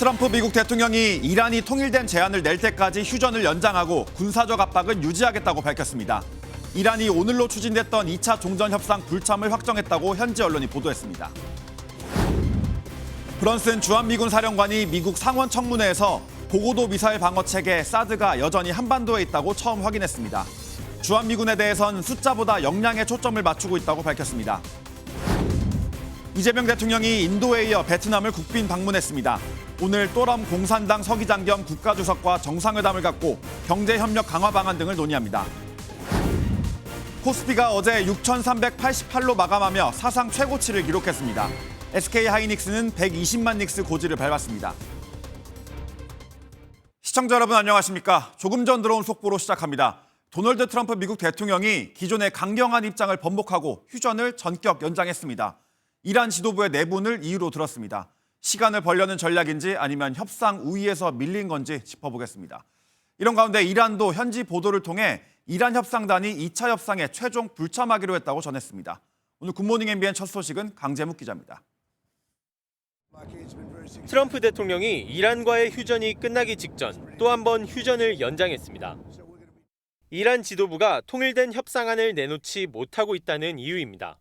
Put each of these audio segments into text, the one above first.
트럼프 미국 대통령이 이란이 통일된 제안을 낼 때까지 휴전을 연장하고 군사적 압박은 유지하겠다고 밝혔습니다. 이란이 오늘로 추진됐던 2차 종전 협상 불참을 확정했다고 현지 언론이 보도했습니다. 브런슨 주한미군 사령관이 미국 상원 청문회에서 고고도 미사일 방어 체계 사드가 여전히 한반도에 있다고 처음 확인했습니다. 주한미군에 대해선 숫자보다 역량에 초점을 맞추고 있다고 밝혔습니다. 이재명 대통령이 인도에 이어 베트남을 국빈 방문했습니다. 오늘 또럼 공산당 서기장 겸 국가주석과 정상회담을 갖고 경제협력 강화 방안 등을 논의합니다. 코스피가 어제 6,388로 마감하며 사상 최고치를 기록했습니다. SK하이닉스는 120만 닉스 고지를 밟았습니다. 시청자 여러분 안녕하십니까? 조금 전 들어온 속보로 시작합니다. 도널드 트럼프 미국 대통령이 기존의 강경한 입장을 번복하고 휴전을 전격 연장했습니다. 이란 지도부의 내분을 이유로 들었습니다. 시간을 벌려는 전략인지 아니면 협상 우위에서 밀린 건지 짚어보겠습니다. 이런 가운데 이란도 현지 보도를 통해 이란 협상단이 2차 협상에 최종 불참하기로 했다고 전했습니다. 오늘 굿모닝 MBN 첫 소식은 강재묵 기자입니다. 트럼프 대통령이 이란과의 휴전이 끝나기 직전 또 한 번 휴전을 연장했습니다. 이란 지도부가 통일된 협상안을 내놓지 못하고 있다는 이유입니다.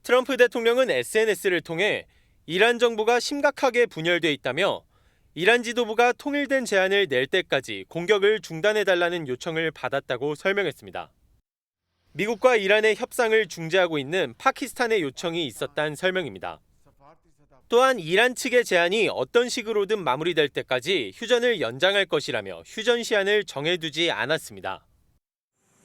트럼프 대통령은 SNS를 통해 이란 정부가 심각하게 분열돼 있다며 이란 지도부가 통일된 제안을 낼 때까지 공격을 중단해달라는 요청을 받았다고 설명했습니다. 미국과 이란의 협상을 중재하고 있는 파키스탄의 요청이 있었다는 설명입니다. 또한 이란 측의 제안이 어떤 식으로든 마무리될 때까지 휴전을 연장할 것이라며 휴전 시한을 정해두지 않았습니다.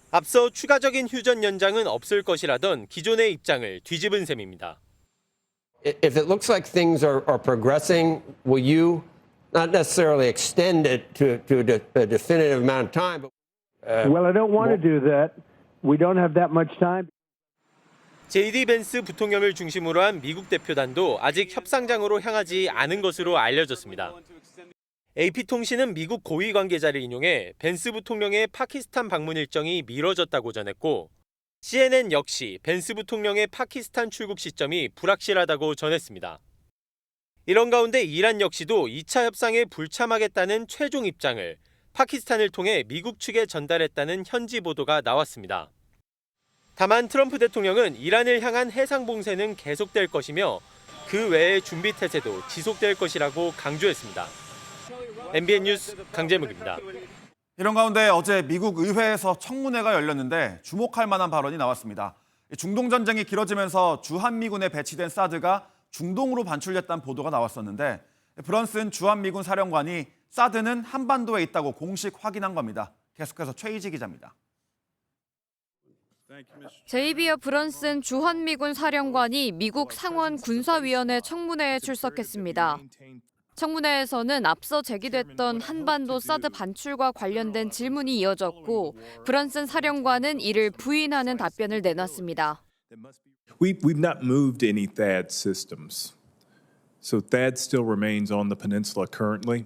앞서 추가적인 휴전 연장은 없을 것이라던 기존의 입장을 뒤집은 셈입니다. If it looks like things are progressing, will you not necessarily extend it to a definitive amount of time? Well, I don't want to do that. We don't have that much time. JD 벤스 부통령을 중심으로 한 미국 대표단도 아직 협상장으로 향하지 않은 것으로 알려졌습니다. AP통신은 미국 고위 관계자를 인용해 벤스 부통령의 파키스탄 방문 일정이 미뤄졌다고 전했고 CNN 역시 벤스 부통령의 파키스탄 출국 시점이 불확실하다고 전했습니다. 이런 가운데 이란 역시도 2차 협상에 불참하겠다는 최종 입장을 파키스탄을 통해 미국 측에 전달했다는 현지 보도가 나왔습니다. 다만 트럼프 대통령은 이란을 향한 해상 봉쇄는 계속될 것이며 그 외의 준비 태세도 지속될 것이라고 강조했습니다. MBN 뉴스 강재묵입니다. 이런 가운데 어제 미국 의회에서 청문회가 열렸는데 주목할 만한 발언이 나왔습니다. 중동 전쟁이 길어지면서 주한미군에 배치된 사드가 중동으로 반출됐다는 보도가 나왔었는데 브런슨 주한미군 사령관이 사드는 한반도에 있다고 공식 확인한 겁니다. 계속해서 최희지 기자입니다. 제이비어 브런슨 주한미군 사령관이 미국 상원 군사위원회 청문회에 출석했습니다. 청문회에서는 앞서 제기됐던 한반도 사드 반출과 관련된 질문이 이어졌고 브런슨 사령관은 이를 부인하는 답변을 내놨습니다. We've not moved any THAAD systems. So THAAD still remains on the peninsula currently.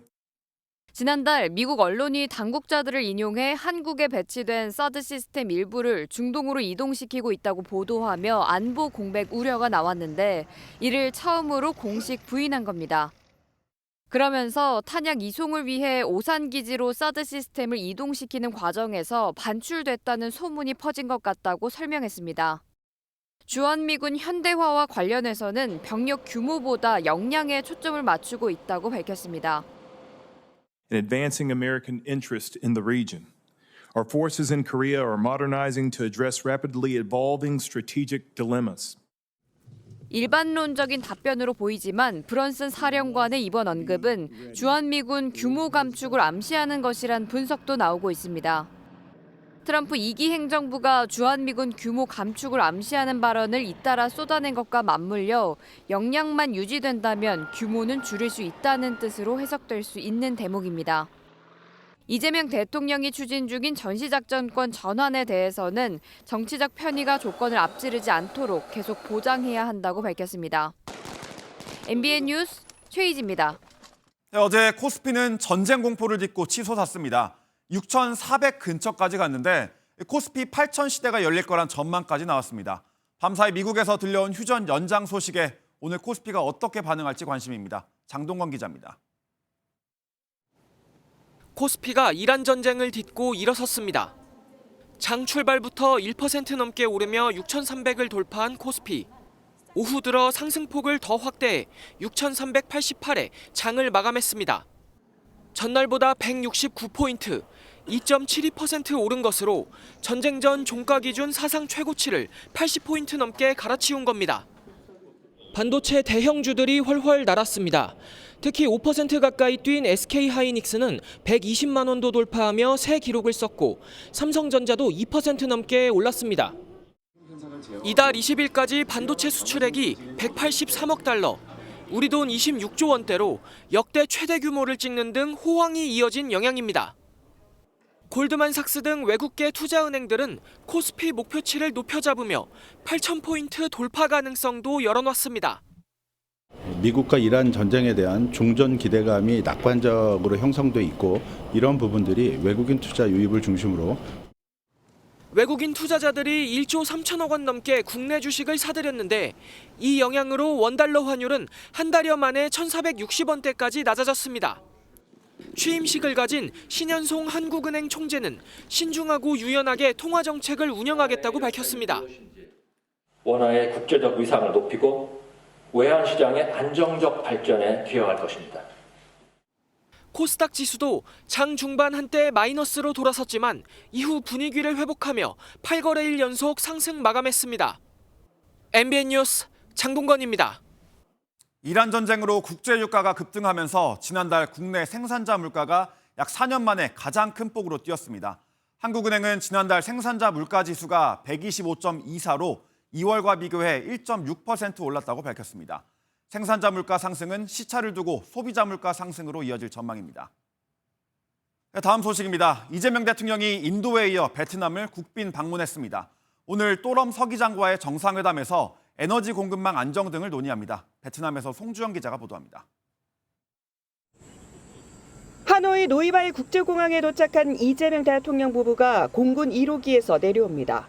지난달 미국 언론이 당국자들을 인용해 한국에 배치된 사드 시스템 일부를 중동으로 이동시키고 있다고 보도하며 안보 공백 우려가 나왔는데 이를 처음으로 공식 부인한 겁니다. 그러면서 탄약 이송을 위해 오산 기지로 사드 시스템을 이동시키는 과정에서 반출됐다는 소문이 퍼진 것 같다고 설명했습니다. 주한미군 현대화와 관련해서는 병력 규모보다 역량에 초점을 맞추고 있다고 밝혔습니다. In advancing American interest in the region, our forces in Korea are modernizing to address rapidly evolving strategic dilemmas. 일반론적인 답변으로 보이지만 브런슨 사령관의 이번 언급은 주한미군 규모 감축을 암시하는 것이란 분석도 나오고 있습니다. 트럼프 2기 행정부가 주한미군 규모 감축을 암시하는 발언을 잇따라 쏟아낸 것과 맞물려 역량만 유지된다면 규모는 줄일 수 있다는 뜻으로 해석될 수 있는 대목입니다. 이재명 대통령이 추진 중인 전시작전권 전환에 대해서는 정치적 편의가 조건을 앞지르지 않도록 계속 보장해야 한다고 밝혔습니다. MBN 뉴스 최희지입니다. 어제 코스피는 전쟁 공포를 딛고 치솟았습니다. 6,400 근처까지 갔는데 코스피 8,000 시대가 열릴 거란 전망까지 나왔습니다. 밤사이 미국에서 들려온 휴전 연장 소식에 오늘 코스피가 어떻게 반응할지 관심입니다. 장동건 기자입니다. 코스피가 이란 전쟁을 딛고 일어섰습니다. 장 출발부터 1% 넘게 오르며 6,300을 돌파한 코스피. 오후 들어 상승폭을 더 확대해 6,388에 장을 마감했습니다. 전날보다 169포인트, 2.72% 오른 것으로 전쟁 전 종가 기준 사상 최고치를 80포인트 넘게 갈아치운 겁니다. 반도체 대형주들이 훨훨 날았습니다. 특히 5% 가까이 뛴 SK하이닉스는 120만 원도 돌파하며 새 기록을 썼고 삼성전자도 2% 넘게 올랐습니다. 이달 20일까지 반도체 수출액이 183억 달러, 우리 돈 26조 원대로 역대 최대 규모를 찍는 등 호황이 이어진 영향입니다. 골드만삭스 등 외국계 투자은행들은 코스피 목표치를 높여 잡으며 8,000포인트 돌파 가능성도 열어놨습니다. 미국과 이란 전쟁에 대한 종전 기대감이 낙관적으로 형성돼 있고 이런 부분들이 외국인 투자 유입을 중심으로 외국인 투자자들이 1조 3천억 원 넘게 국내 주식을 사들였는데 이 영향으로 원달러 환율은 한 달여 만에 1,460원대까지 낮아졌습니다. 취임식을 가진 신현송 한국은행 총재는 신중하고 유연하게 통화 정책을 운영하겠다고 밝혔습니다. 원화의 국제적 위상을 높이고 외환 시장의 안정적 발전에 기여할 것입니다. 코스닥 지수도 장 중반 한때 마이너스로 돌아섰지만 이후 분위기를 회복하며 8거래일 연속 상승 마감했습니다. MBN 뉴스 장동건입니다. 이란 전쟁으로 국제 유가가 급등하면서 지난달 국내 생산자 물가가 약 4년 만에 가장 큰 폭으로 뛰었습니다. 한국은행은 지난달 생산자 물가 지수가 125.24로 2월과 비교해 1.6% 올랐다고 밝혔습니다. 생산자 물가 상승은 시차를 두고 소비자 물가 상승으로 이어질 전망입니다. 다음 소식입니다. 이재명 대통령이 인도에 이어 베트남을 국빈 방문했습니다. 오늘 또럼 서기장과의 정상회담에서 에너지 공급망 안정 등을 논의합니다. 베트남에서 송주영 기자가 보도합니다. 하노이 노이바이 국제공항에 도착한 이재명 대통령 부부가 공군 1호기에서 내려옵니다.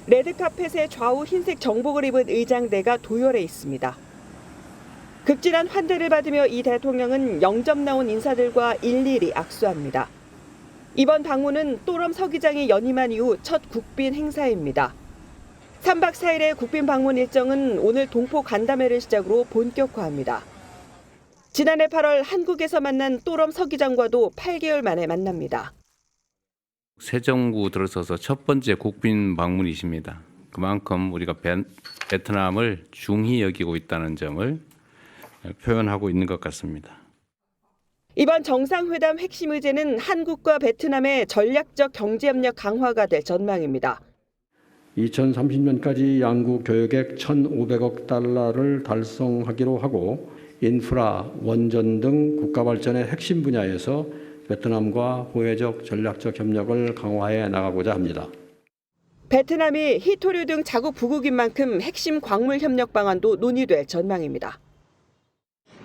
레드카펫에 좌우 흰색 정복을 입은 의장대가 도열해 있습니다. 극진한 환대를 받으며 이 대통령은 영접 나온 인사들과 일일이 악수합니다. 이번 방문은 또럼 서기장이 연임한 이후 첫 국빈 행사입니다. 3박 4일의 국빈 방문 일정은 오늘 동포 간담회를 시작으로 본격화합니다. 지난해 8월 한국에서 만난 또럼 서기장과도 8개월 만에 만납니다. 새 정부 들어서서 첫 번째 국빈 방문이십니다. 그만큼 우리가 베트남을 중히 여기고 있다는 점을 표현하고 있는 것 같습니다. 이번 정상회담 핵심 의제는 한국과 베트남의 전략적 경제협력 강화가 될 전망입니다. 2030년까지 양국 교역액 1,500억 달러를 달성하기로 하고 인프라, 원전 등 국가 발전의 핵심 분야에서 베트남과 호혜적 전략적 협력을 강화해 나가고자 합니다. 베트남이 희토류 등 자국 부국인 만큼 핵심 광물 협력 방안도 논의될 전망입니다.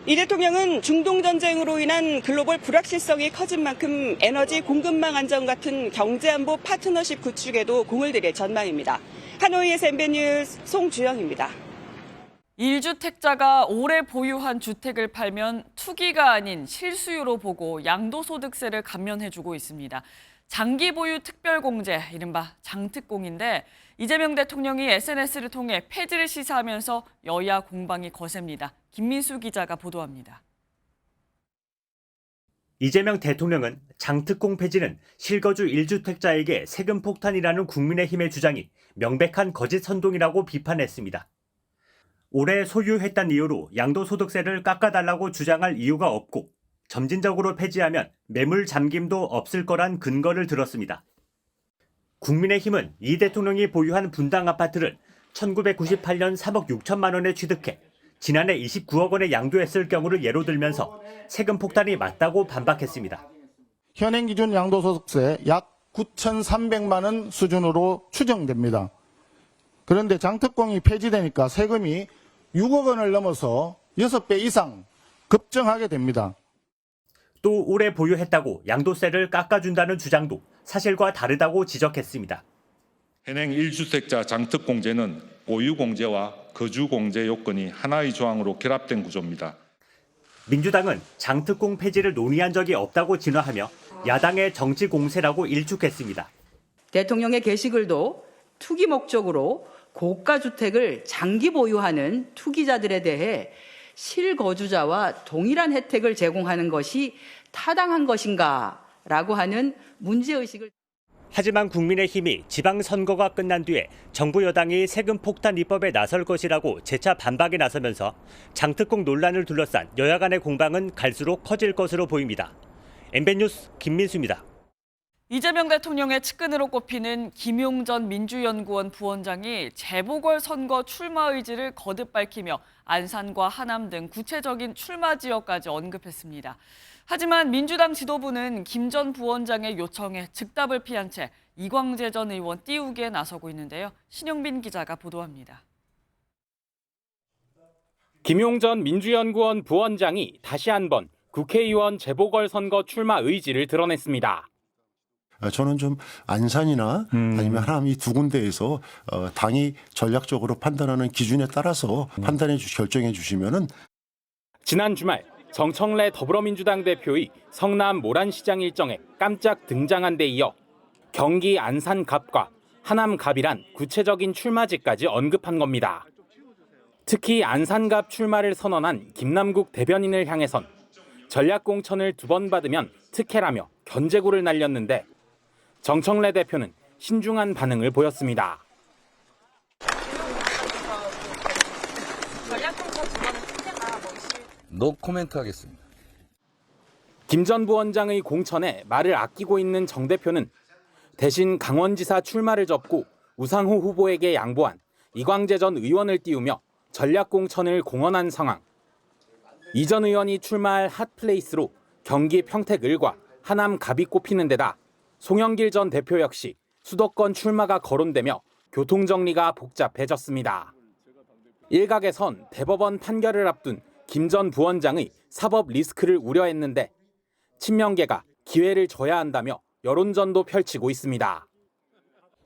이 대통령은 중동 전쟁으로 인한 글로벌 불확실성이 커진 만큼 에너지 공급망 안정 같은 경제안보 파트너십 구축에도 공을 들일 전망입니다. 하노이에서 MBN 뉴스 송주영입니다. 1주택자가 오래 보유한 주택을 팔면 투기가 아닌 실수요로 보고 양도소득세를 감면해주고 있습니다. 장기 보유 특별공제, 이른바 장특공인데 이재명 대통령이 SNS를 통해 폐지를 시사하면서 여야 공방이 거셉니다. 김민수 기자가 보도합니다. 이재명 대통령은 장특공 폐지는 실거주 1주택자에게 세금 폭탄이라는 국민의힘의 주장이 명백한 거짓 선동이라고 비판했습니다. 올해 소유했다는 이유로 양도소득세를 깎아달라고 주장할 이유가 없고 점진적으로 폐지하면 매물 잠김도 없을 거란 근거를 들었습니다. 국민의힘은 이 대통령이 보유한 분당 아파트를 1998년 3억 6천만 원에 취득해 지난해 29억 원에 양도했을 경우를 예로 들면서 세금 폭탄이 맞다고 반박했습니다. 현행 기준 양도소득세 약 9,300만 원 수준으로 추정됩니다. 그런데 장특공이 폐지되니까 세금이 6억 원을 넘어서 6배 이상 급증하게 됩니다. 또 오래 보유했다고 양도세를 깎아준다는 주장도 사실과 다르다고 지적했습니다. 현행 1주택자 장특공제는 보유공제와 거주공제 요건이 하나의 조항으로 결합된 구조입니다. 민주당은 장특공 폐지를 논의한 적이 없다고 진화하며 야당의 정치 공세라고 일축했습니다. 대통령의 게시글도 투기 목적으로 고가 주택을 장기 보유하는 투기자들에 대해 실거주자와 동일한 혜택을 제공하는 것이 타당한 것인가라고 하는 문제의식을. 하지만 국민의힘이 지방선거가 끝난 뒤에 정부 여당이 세금 폭탄 입법에 나설 것이라고 재차 반박에 나서면서 장특공 논란을 둘러싼 여야 간의 공방은 갈수록 커질 것으로 보입니다. MBN 뉴스 김민수입니다. 이재명 대통령의 측근으로 꼽히는 김용전 민주연구원 부원장이 재보궐선거 출마 의지를 거듭 밝히며 안산과 하남 등 구체적인 출마 지역까지 언급했습니다. 하지만 민주당 지도부는 김 전 부원장의 요청에 즉답을 피한 채 이광재 전 의원 띄우기에 나서고 있는데요. 신영빈 기자가 보도합니다. 김용전 민주연구원 부원장이 다시 한번 국회의원 재보궐선거 출마 의지를 드러냈습니다. 저는 좀 안산이나 아니면 하남 이 두 군데에서 당이 전략적으로 판단하는 기준에 따라서 결정해 주시면은. 지난 주말 정청래 더불어민주당 대표의 성남 모란시장 일정에 깜짝 등장한 데 이어 경기 안산갑과 하남갑이란 구체적인 출마지까지 언급한 겁니다. 특히 안산갑 출마를 선언한 김남국 대변인을 향해선 전략공천을 2번 받으면 특혜라며 견제구를 날렸는데 정청래 대표는 신중한 반응을 보였습니다. 노 코멘트 하겠습니다. 김 전 부원장의 공천에 말을 아끼고 있는 정 대표는 대신 강원지사 출마를 접고 우상호 후보에게 양보한 이광재 전 의원을 띄우며 전략공천을 공언한 상황. 이 전 의원이 출마할 핫플레이스로 경기 평택을과 하남 갑이 꼽히는 데다 송영길 전 대표 역시 수도권 출마가 거론되며 교통정리가 복잡해졌습니다. 일각에선 대법원 판결을 앞둔 김 전 부원장의 사법 리스크를 우려했는데 친명계가 기회를 줘야 한다며 여론전도 펼치고 있습니다.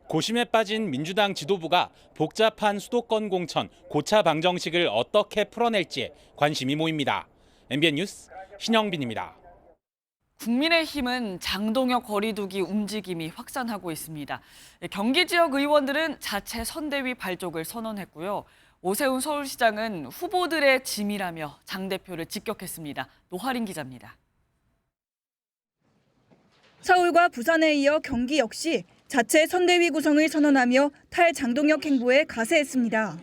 고심에 빠진 민주당 지도부가 복잡한 수도권 공천 고차 방정식을 어떻게 풀어낼지에 관심이 모입니다. MBN 뉴스 신영빈입니다. 국민의힘은 장동혁 거리두기 움직임이 확산하고 있습니다. 경기 지역 의원들은 자체 선대위 발족을 선언했고요. 오세훈 서울시장은 후보들의 짐이라며 장 대표를 직격했습니다. 노하린 기자입니다. 서울과 부산에 이어 경기 역시 자체 선대위 구성을 선언하며 탈장동혁 행보에 가세했습니다.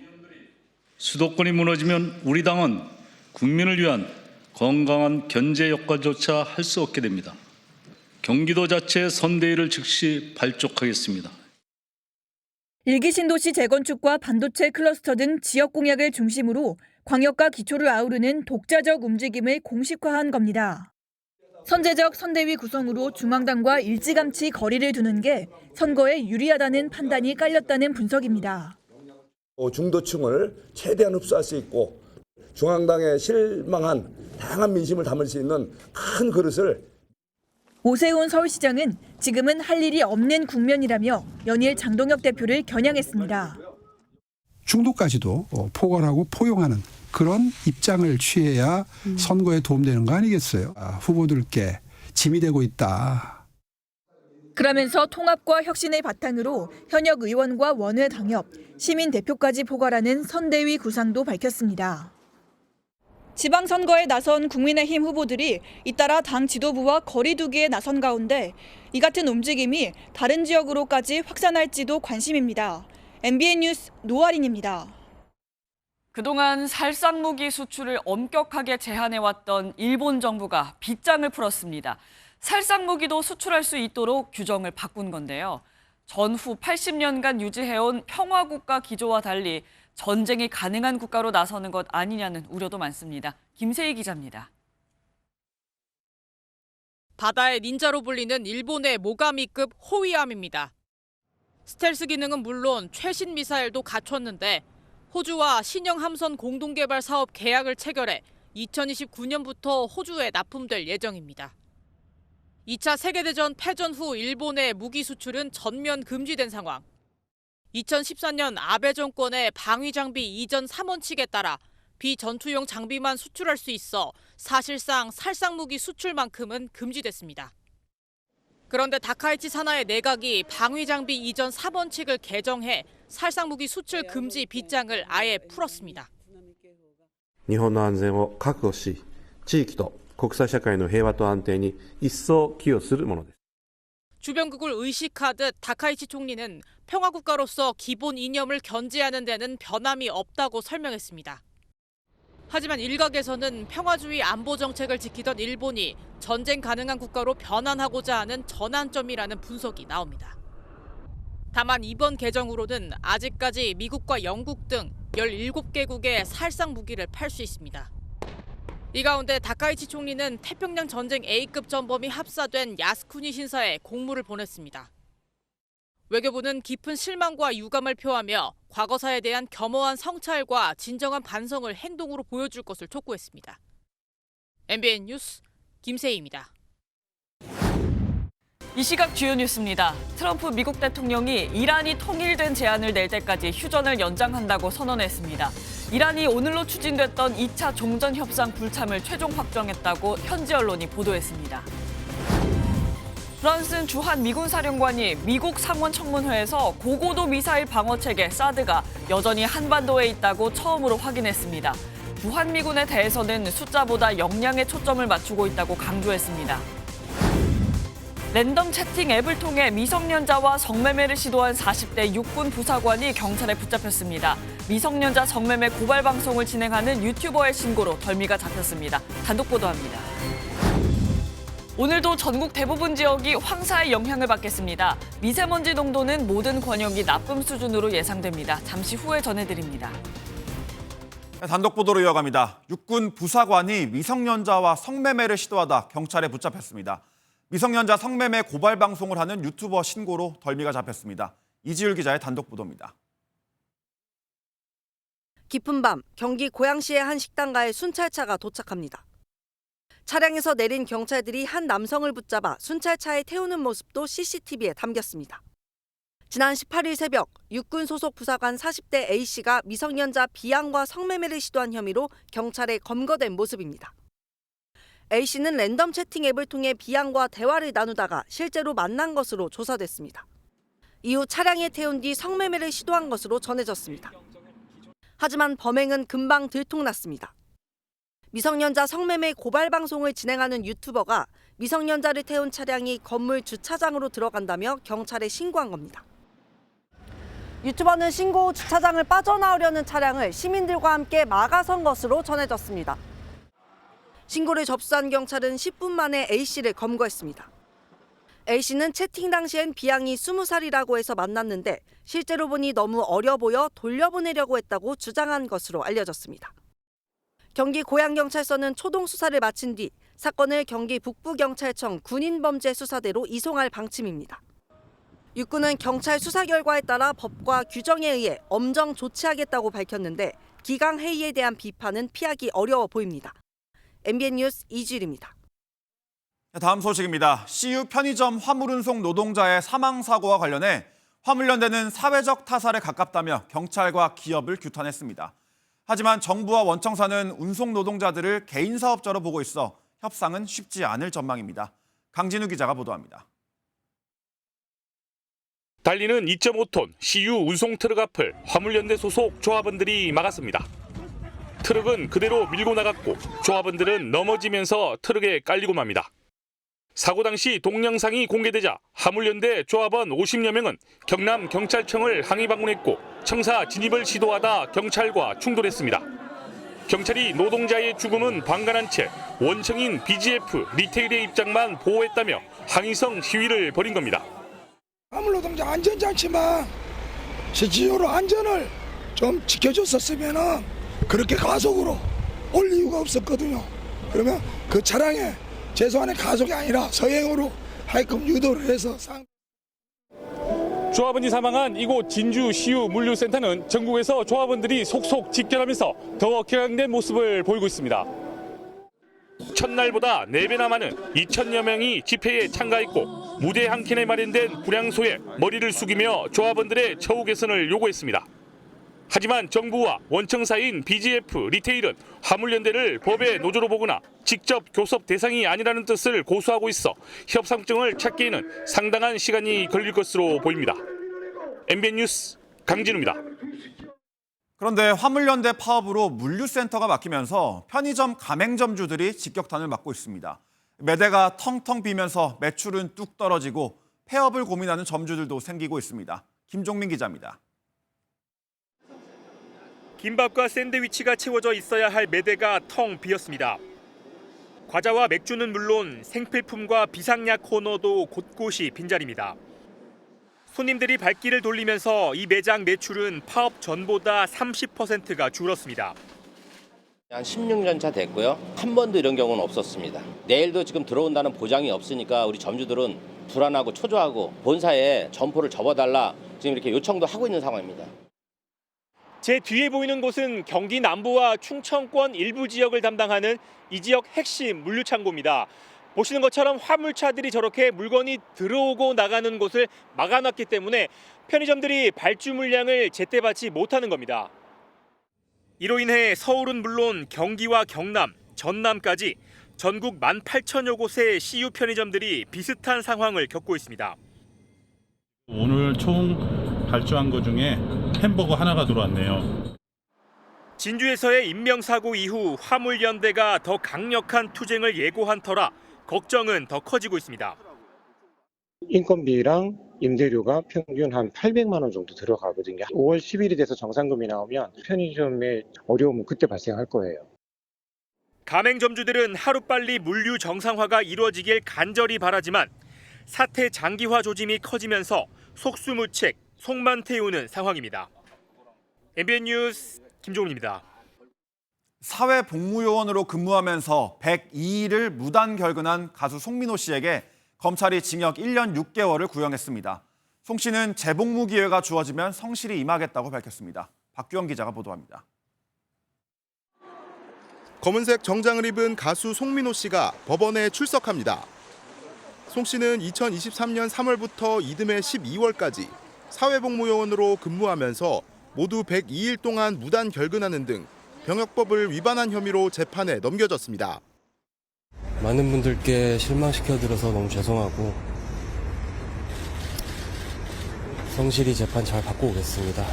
수도권이 무너지면 우리 당은 국민을 위한 건강한 견제 역할조차 할 수 없게 됩니다. 경기도 자체 선대위를 즉시 발족하겠습니다. 일기 신도시 재건축과 반도체 클러스터 등 지역 공약을 중심으로 광역과 기초를 아우르는 독자적 움직임을 공식화한 겁니다. 선제적 선대위 구성으로 중앙당과 일찌감치 거리를 두는 게 선거에 유리하다는 판단이 깔렸다는 분석입니다. 중도층을 최대한 흡수할 수 있고 중앙당에 실망한 다양한 민심을 담을 수 있는 큰 그릇을. 오세훈 서울시장은 지금은 할 일이 없는 국면이라며 연일 장동혁 대표를 겨냥했습니다. 중도까지도 포괄하고 포용하는 그런 입장을 취해야 선거에 도움되는 거 아니겠어요? 후보들께 짐이 되고 있다. 그러면서 통합과 혁신의 바탕으로 현역 의원과 원외 당협, 시민 대표까지 포괄하는 선대위 구상도 밝혔습니다. 지방선거에 나선 국민의힘 후보들이 잇따라 당 지도부와 거리두기에 나선 가운데 이 같은 움직임이 다른 지역으로까지 확산할지도 관심입니다. MBN 뉴스 노아린입니다. 그동안 살상무기 수출을 엄격하게 제한해왔던 일본 정부가 빗장을 풀었습니다. 살상무기도 수출할 수 있도록 규정을 바꾼 건데요. 전후 80년간 유지해온 평화국가 기조와 달리 전쟁이 가능한 국가로 나서는 것 아니냐는 우려도 많습니다. 김세희 기자입니다. 바다의 닌자로 불리는 일본의 모가미급 호위함입니다. 스텔스 기능은 물론 최신 미사일도 갖췄는데 호주와 신형 함선 공동개발 사업 계약을 체결해 2029년부터 호주에 납품될 예정입니다. 2차 세계대전 패전 후 일본의 무기 수출은 전면 금지된 상황. 2014년 아베 정권의 방위 장비 이전 3원칙에 따라 비전투용 장비만 수출할 수 있어 사실상 살상무기 수출만큼은 금지됐습니다. 그런데 다카이치 산하의 내각이 방위장비 이전 3원칙을 개정해 살상무기 수출 금지 빗장을 아예 풀었습니다. 日本の安全を確保し、地域と国際社会の平和と安定に一層寄与するものです。 주변국을 의식하듯 다카이치 총리는 평화국가로서 기본 이념을 견지하는 데는 변함이 없다고 설명했습니다. 하지만 일각에서는 평화주의 안보 정책을 지키던 일본이 전쟁 가능한 국가로 변환하고자 하는 전환점이라는 분석이 나옵니다. 다만 이번 개정으로는 아직까지 미국과 영국 등 17개국에 살상 무기를 팔 수 있습니다. 이 가운데 다카이치 총리는 태평양 전쟁 A급 전범이 합사된 야스쿠니 신사에 공문을 보냈습니다. 외교부는 깊은 실망과 유감을 표하며 과거사에 대한 겸허한 성찰과 진정한 반성을 행동으로 보여줄 것을 촉구했습니다. MBN 뉴스 김세희입니다. 이 시각 주요 뉴스입니다. 트럼프 미국 대통령이 이란이 통일된 제안을 낼 때까지 휴전을 연장한다고 선언했습니다. 이란이 오늘로 추진됐던 2차 종전 협상 불참을 최종 확정했다고 현지 언론이 보도했습니다. 브런슨 주한 미군 사령관이 미국 상원 청문회에서 고고도 미사일 방어 체계 사드가 여전히 한반도에 있다고 처음으로 확인했습니다. 주한 미군에 대해서는 숫자보다 역량에 초점을 맞추고 있다고 강조했습니다. 랜덤 채팅 앱을 통해 미성년자와 성매매를 시도한 40대 육군 부사관이 경찰에 붙잡혔습니다. 미성년자 성매매 고발 방송을 진행하는 유튜버의 신고로 덜미가 잡혔습니다. 단독 보도합니다. 오늘도 전국 대부분 지역이 황사의 영향을 받겠습니다. 미세먼지 농도는 모든 권역이 나쁨 수준으로 예상됩니다. 잠시 후에 전해드립니다. 단독 보도로 이어갑니다. 육군 부사관이 미성년자와 성매매를 시도하다 경찰에 붙잡혔습니다. 미성년자 성매매 고발 방송을 하는 유튜버 신고로 덜미가 잡혔습니다. 이지율 기자의 단독 보도입니다. 깊은 밤 경기 고양시의 한 식당가에 순찰차가 도착합니다. 차량에서 내린 경찰들이 한 남성을 붙잡아 순찰차에 태우는 모습도 CCTV에 담겼습니다. 지난 18일 새벽 육군 소속 부사관 40대 A씨가 미성년자 B양과 성매매를 시도한 혐의로 경찰에 검거된 모습입니다. A씨는 랜덤 채팅 앱을 통해 B양과 대화를 나누다가 실제로 만난 것으로 조사됐습니다. 이후 차량에 태운 뒤 성매매를 시도한 것으로 전해졌습니다. 하지만 범행은 금방 들통났습니다. 미성년자 성매매 고발 방송을 진행하는 유튜버가 미성년자를 태운 차량이 건물 주차장으로 들어간다며 경찰에 신고한 겁니다. 유튜버는 신고 후 주차장을 빠져나오려는 차량을 시민들과 함께 막아선 것으로 전해졌습니다. 신고를 접수한 경찰은 10분 만에 A씨를 검거했습니다. A씨는 채팅 당시엔 B양이 20살이라고 해서 만났는데 실제로 보니 너무 어려 보여 돌려보내려고 했다고 주장한 것으로 알려졌습니다. 경기 고양경찰서는 초동 수사를 마친 뒤 사건을 경기 북부경찰청 군인범죄수사대로 이송할 방침입니다. 육군은 경찰 수사 결과에 따라 법과 규정에 의해 엄정 조치하겠다고 밝혔는데 기강 회의에 대한 비판은 피하기 어려워 보입니다. MBN 뉴스 이주일입니다. 다음 소식입니다. CU 편의점 화물운송 노동자의 사망 사고와 관련해 화물연대는 사회적 타살에 가깝다며 경찰과 기업을 규탄했습니다. 하지만 정부와 원청사는 운송 노동자들을 개인 사업자로 보고 있어 협상은 쉽지 않을 전망입니다. 강진우 기자가 보도합니다. 달리는 2.5톤 CU 운송 트럭 앞을 화물연대 소속 조합원들이 막았습니다. 트럭은 그대로 밀고 나갔고 조합원들은 넘어지면서 트럭에 깔리고 맙니다. 사고 당시 동영상이 공개되자 화물연대 조합원 50여 명은 경남경찰청을 항의 방문했고 청사 진입을 시도하다 경찰과 충돌했습니다. 경찰이 노동자의 죽음은 방관한 채 원청인 BGF 리테일의 입장만 보호했다며 항의성 시위를 벌인 겁니다. 화물노동자 안전장치만 실질적으로 안전을 좀 지켜줬었으면 그렇게 가속으로 올 이유가 없었거든요. 그러면 그 차량에 최소한의 가속이 아니라 서행으로 하여금 유도를 해서 조합원이 사망한 이곳 진주 CU 물류센터는 전국에서 조합원들이 속속 집결하면서 더 격앙된 모습을 보이고 있습니다. 첫날보다 4배나 많은 2,000여 명이 집회에 참가했고 무대 한 켠에 마련된 불량소에 머리를 숙이며 조합원들의 처우 개선을 요구했습니다. 하지만 정부와 원청사인 BGF 리테일은 화물연대를 법의 노조로 보거나 직접 교섭 대상이 아니라는 뜻을 고수하고 있어 협상점을 찾기에는 상당한 시간이 걸릴 것으로 보입니다. MBN 뉴스 강진우입니다. 그런데 화물연대 파업으로 물류센터가 막히면서 편의점 가맹점주들이 직격탄을 맞고 있습니다. 매대가 텅텅 비면서 매출은 뚝 떨어지고 폐업을 고민하는 점주들도 생기고 있습니다. 김종민 기자입니다. 김밥과 샌드위치가 채워져 있어야 할 매대가 텅 비었습니다. 과자와 맥주는 물론 생필품과 비상약 코너도 곳곳이 빈자리입니다. 손님들이 발길을 돌리면서 이 매장 매출은 파업 전보다 30%가 줄었습니다. 한 16년 차 됐고요. 한 번도 이런 경우는 없었습니다. 내일도 지금 들어온다는 보장이 없으니까 우리 점주들은 불안하고 초조하고 본사에 점포를 접어달라 지금 이렇게 요청도 하고 있는 상황입니다. 제 뒤에 보이는 곳은 경기 남부와 충청권 일부 지역을 담당하는 이 지역 핵심 물류창고입니다. 보시는 것처럼 화물차들이 저렇게 물건이 들어오고 나가는 곳을 막아놨기 때문에 편의점들이 발주 물량을 제때 받지 못하는 겁니다. 이로 인해 서울은 물론 경기와 경남, 전남까지 전국 18,000여 곳의 CU 편의점들이 비슷한 상황을 겪고 있습니다. 오늘 총 발주한 것 중에 햄버거 하나가 들어왔네요. 진주에서의 인명사고 이후 화물연대가 더 강력한 투쟁을 예고한 터라 걱정은 더 커지고 있습니다. 인건비랑 임대료가 평균 한 800만 원 정도 들어가거든요. 5월 10일이 돼서 정상금이 나오면 편의점에 어려움은 그때 발생할 거예요. 가맹점주들은 하루빨리 물류 정상화가 이루어지길 간절히 바라지만 사태 장기화 조짐이 커지면서 속수무책, 속만 태우는 상황입니다. MBN 뉴스 김종민입니다. 사회복무요원으로 근무하면서 102일을 무단 결근한 가수 송민호 씨에게 검찰이 징역 1년 6개월을 구형했습니다. 송 씨는 재복무 기회가 주어지면 성실히 임하겠다고 밝혔습니다. 박규영 기자가 보도합니다. 검은색 정장을 입은 가수 송민호 씨가 법원에 출석합니다. 송 씨는 2023년 3월부터 이듬해 12월까지 사회복무요원으로 근무하면서 모두 102일 동안 무단 결근하는 등 병역법을 위반한 혐의로 재판에 넘겨졌습니다. 많은 분들께 실망시켜드려서 너무 죄송하고 성실히 재판 잘 받고 오겠습니다.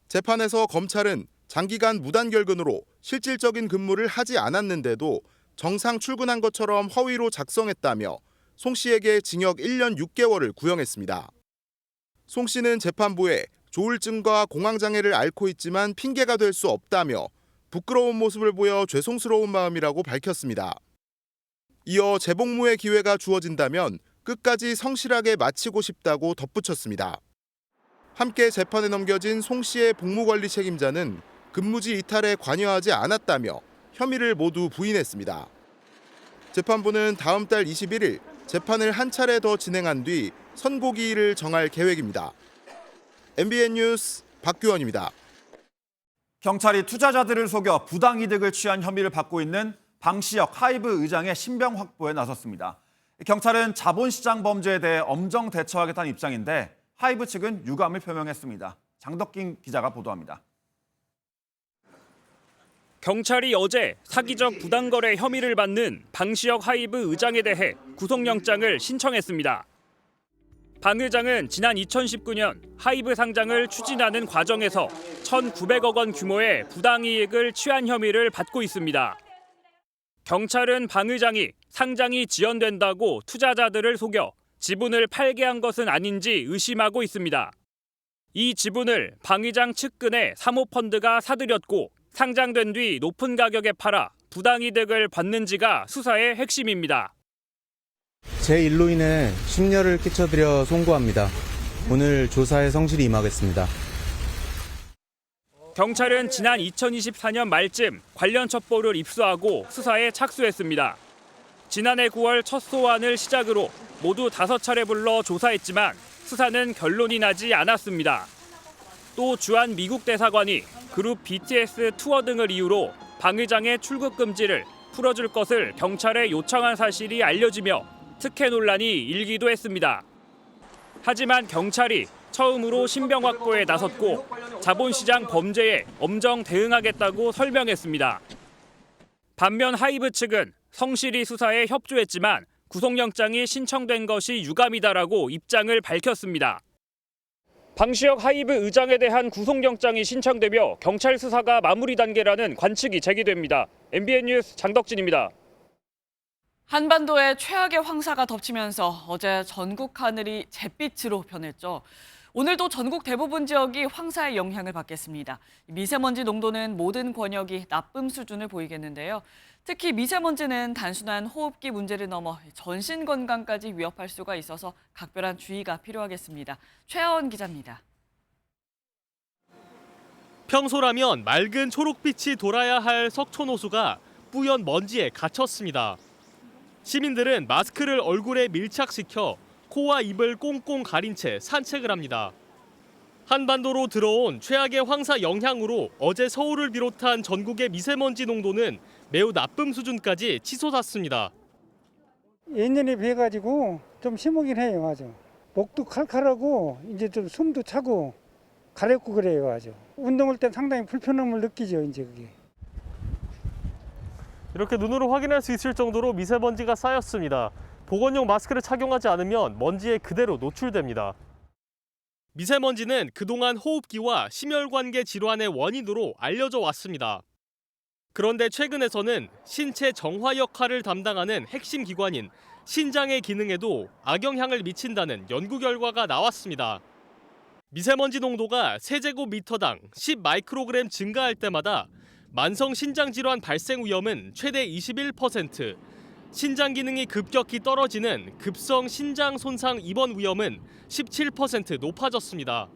재판에서 검찰은 장기간 무단 결근으로 실질적인 근무를 하지 않았는데도 정상 출근한 것처럼 허위로 작성했다며 송 씨에게 징역 1년 6개월을 구형했습니다. 송 씨는 재판부에 조울증과 공황장애를 앓고 있지만 핑계가 될 수 없다며 부끄러운 모습을 보여 죄송스러운 마음이라고 밝혔습니다. 이어 재복무의 기회가 주어진다면 끝까지 성실하게 마치고 싶다고 덧붙였습니다. 함께 재판에 넘겨진 송 씨의 복무관리 책임자는 근무지 이탈에 관여하지 않았다며 혐의를 모두 부인했습니다. 재판부는 다음 달 21일 재판을 한 차례 더 진행한 뒤 선고기일을 정할 계획입니다. MBN 뉴스 박규원입니다. 경찰이 투자자들을 속여 부당이득을 취한 혐의를 받고 있는 방시혁 하이브 의장의 신병 확보에 나섰습니다. 경찰은 자본시장 범죄에 대해 엄정 대처하겠다는 입장인데 하이브 측은 유감을 표명했습니다. 장덕긴 기자가 보도합니다. 경찰이 어제 사기적 부당거래 혐의를 받는 방시혁 하이브 의장에 대해 구속영장을 신청했습니다. 방 의장은 지난 2019년 하이브 상장을 추진하는 과정에서 1,900억 원 규모의 부당이익을 취한 혐의를 받고 있습니다. 경찰은 방 의장이 상장이 지연된다고 투자자들을 속여 지분을 팔게 한 것은 아닌지 의심하고 있습니다. 이 지분을 방 의장 측근의 사모펀드가 사들였고 상장된 뒤 높은 가격에 팔아 부당이득을 받는지가 수사의 핵심입니다. 제 일로 인해 심려를 끼쳐드려 송구합니다. 오늘 조사에 성실히 임하겠습니다. 경찰은 지난 2024년 말쯤 관련 첩보를 입수하고 수사에 착수했습니다. 지난해 9월 첫 소환을 시작으로 모두 5차례 불러 조사했지만 수사는 결론이 나지 않았습니다. 또 주한 미국 대사관이 그룹 BTS 투어 등을 이유로 방 의장의 출국 금지를 풀어줄 것을 경찰에 요청한 사실이 알려지며 특혜 논란이 일기도 했습니다. 하지만 경찰이 처음으로 신병 확보에 나섰고 자본시장 범죄에 엄정 대응하겠다고 설명했습니다. 반면 하이브 측은 성실히 수사에 협조했지만 구속영장이 신청된 것이 유감이다라고 입장을 밝혔습니다. 방시혁 하이브 의장에 대한 구속영장이 신청되며 경찰 수사가 마무리 단계라는 관측이 제기됩니다. MBN 뉴스 장덕진입니다. 한반도에 최악의 황사가 덮치면서 어제 전국 하늘이 잿빛으로 변했죠. 오늘도 전국 대부분 지역이 황사의 영향을 받겠습니다. 미세먼지 농도는 모든 권역이 나쁨 수준을 보이겠는데요. 특히 미세먼지는 단순한 호흡기 문제를 넘어 전신 건강까지 위협할 수가 있어서 각별한 주의가 필요하겠습니다. 최하원 기자입니다. 평소라면 맑은 초록빛이 돌아야 할 석촌호수가 뿌연 먼지에 갇혔습니다. 시민들은 마스크를 얼굴에 밀착시켜 코와 입을 꽁꽁 가린 채 산책을 합니다. 한반도로 들어온 최악의 황사 영향으로 어제 서울을 비롯한 전국의 미세먼지 농도는 매우 나쁨 수준까지 치솟았습니다. 예년에 비해 가지고 좀 심하긴 해요, 아주. 목도 칼칼하고 이제 좀 숨도 차고 가렵고 그래요, 아주. 운동할 때 상당히 불편함을 느끼죠, 이제 그게. 이렇게 눈으로 확인할 수 있을 정도로 미세먼지가 쌓였습니다. 보건용 마스크를 착용하지 않으면 먼지에 그대로 노출됩니다. 미세먼지는 그동안 호흡기와 심혈관계 질환의 원인으로 알려져 왔습니다. 그런데 최근에서는 신체 정화 역할을 담당하는 핵심 기관인 신장의 기능에도 악영향을 미친다는 연구 결과가 나왔습니다. 미세먼지 농도가 세제곱미터당 10 마이크로그램 증가할 때마다 만성 신장 질환 발생 위험은 최대 21%, 신장 기능이 급격히 떨어지는 급성 신장 손상 입원 위험은 17% 높아졌습니다.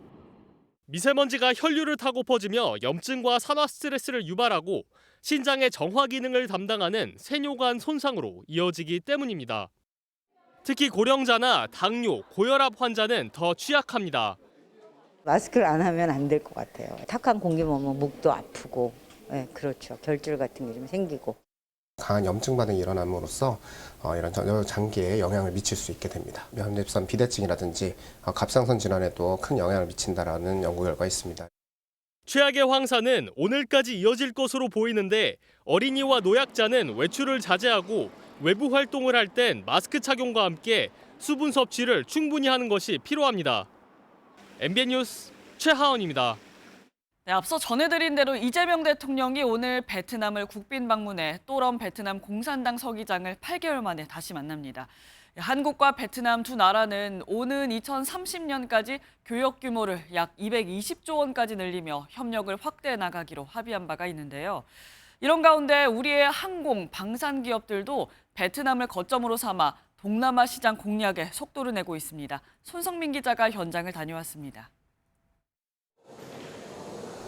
미세먼지가 혈류를 타고 퍼지며 염증과 산화 스트레스를 유발하고 신장의 정화 기능을 담당하는 세뇨관 손상으로 이어지기 때문입니다. 특히 고령자나 당뇨, 고혈압 환자는 더 취약합니다. 마스크를 안 하면 안 될 것 같아요. 탁한 공기 먹으면 목도 아프고, 네, 그렇죠. 결줄 같은 게 좀 생기고. 강한 염증 반응이 일어남으로써 이런 장기에 영향을 미칠 수 있게 됩니다. 면립선 비대증이라든지 갑상선 질환에도 큰 영향을 미친다라는 연구 결과가 있습니다. 최악의 황사는 오늘까지 이어질 것으로 보이는데 어린이와 노약자는 외출을 자제하고 외부 활동을 할 땐 마스크 착용과 함께 수분 섭취를 충분히 하는 것이 필요합니다. MBN 뉴스 최하원입니다. 네, 앞서 전해드린 대로 이재명 대통령이 오늘 베트남을 국빈 방문해 또럼 베트남 공산당 서기장을 8개월 만에 다시 만납니다. 한국과 베트남 두 나라는 오는 2030년까지 교역 규모를 약 220조 원까지 늘리며 협력을 확대해 나가기로 합의한 바가 있는데요. 이런 가운데 우리의 항공, 방산 기업들도 베트남을 거점으로 삼아 동남아 시장 공략에 속도를 내고 있습니다. 손성민 기자가 현장을 다녀왔습니다.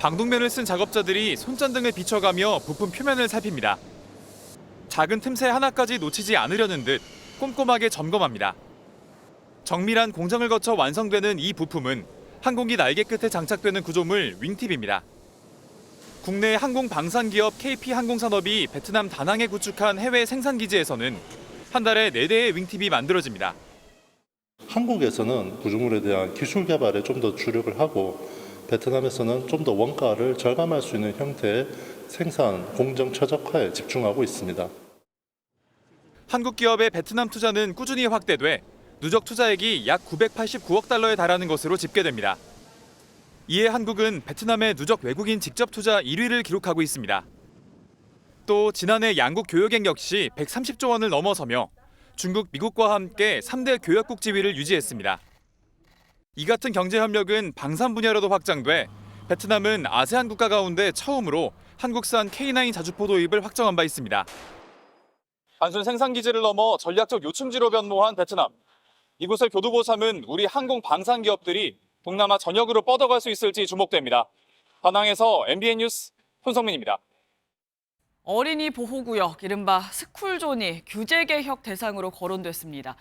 방독면을 쓴 작업자들이 손전등을 비춰가며 부품 표면을 살핍니다. 작은 틈새 하나까지 놓치지 않으려는 듯 꼼꼼하게 점검합니다. 정밀한 공정을 거쳐 완성되는 이 부품은 항공기 날개 끝에 장착되는 구조물 윙팁입니다. 국내 항공 방산 기업 KP항공산업이 베트남 다낭에 구축한 해외 생산 기지에서는 한 달에 4대의 윙팁이 만들어집니다. 한국에서는 구조물에 대한 기술 개발에 좀 더 주력을 하고 베트남에서는 좀 더 원가를 절감할 수 있는 형태의 생산, 공정 최적화에 집중하고 있습니다. 한국 기업의 베트남 투자는 꾸준히 확대돼 누적 투자액이 약 989억 달러에 달하는 것으로 집계됩니다. 이에 한국은 베트남의 누적 외국인 직접 투자 1위를 기록하고 있습니다. 또 지난해 양국 교역액 역시 130조 원을 넘어서며 중국, 미국과 함께 3대 교역국 지위를 유지했습니다. 이 같은 경제협력은 방산 분야로도 확장돼 베트남은 아세안 국가 가운데 처음으로 한국산 K9 자주포 도입을 확정한 바 있습니다. 단순 생산 기지를 넘어 전략적 요충지로 변모한 베트남. 이곳을 교두보 삼은 우리 항공 방산 기업들이 동남아 전역으로 뻗어갈 수 있을지 주목됩니다. 다낭에서 MBN 뉴스 손성민입니다. 어린이 보호구역, 이른바 스쿨존이 규제 개혁 대상으로 거론됐습니다.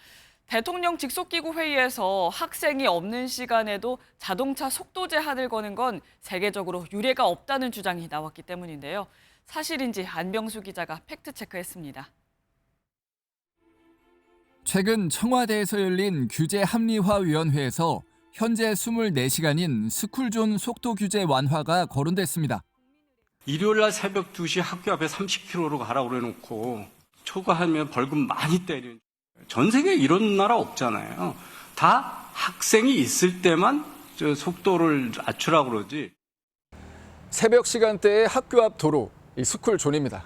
대통령 직속기구 회의에서 학생이 없는 시간에도 자동차 속도 제한을 거는 건 세계적으로 유례가 없다는 주장이 나왔기 때문인데요. 사실인지 안병수 기자가 팩트체크했습니다. 최근 청와대에서 열린 규제합리화위원회에서 현재 24시간인 스쿨존 속도 규제 완화가 거론됐습니다. 일요일 날 새벽 2시 학교 앞에 30km로 가라고 그래놓고 초과하면 벌금 많이 때리는, 전 세계에 이런 나라 없잖아요. 다 학생이 있을 때만 속도를 낮추라고 그러지. 새벽 시간대의 학교 앞 도로, 이 스쿨존입니다.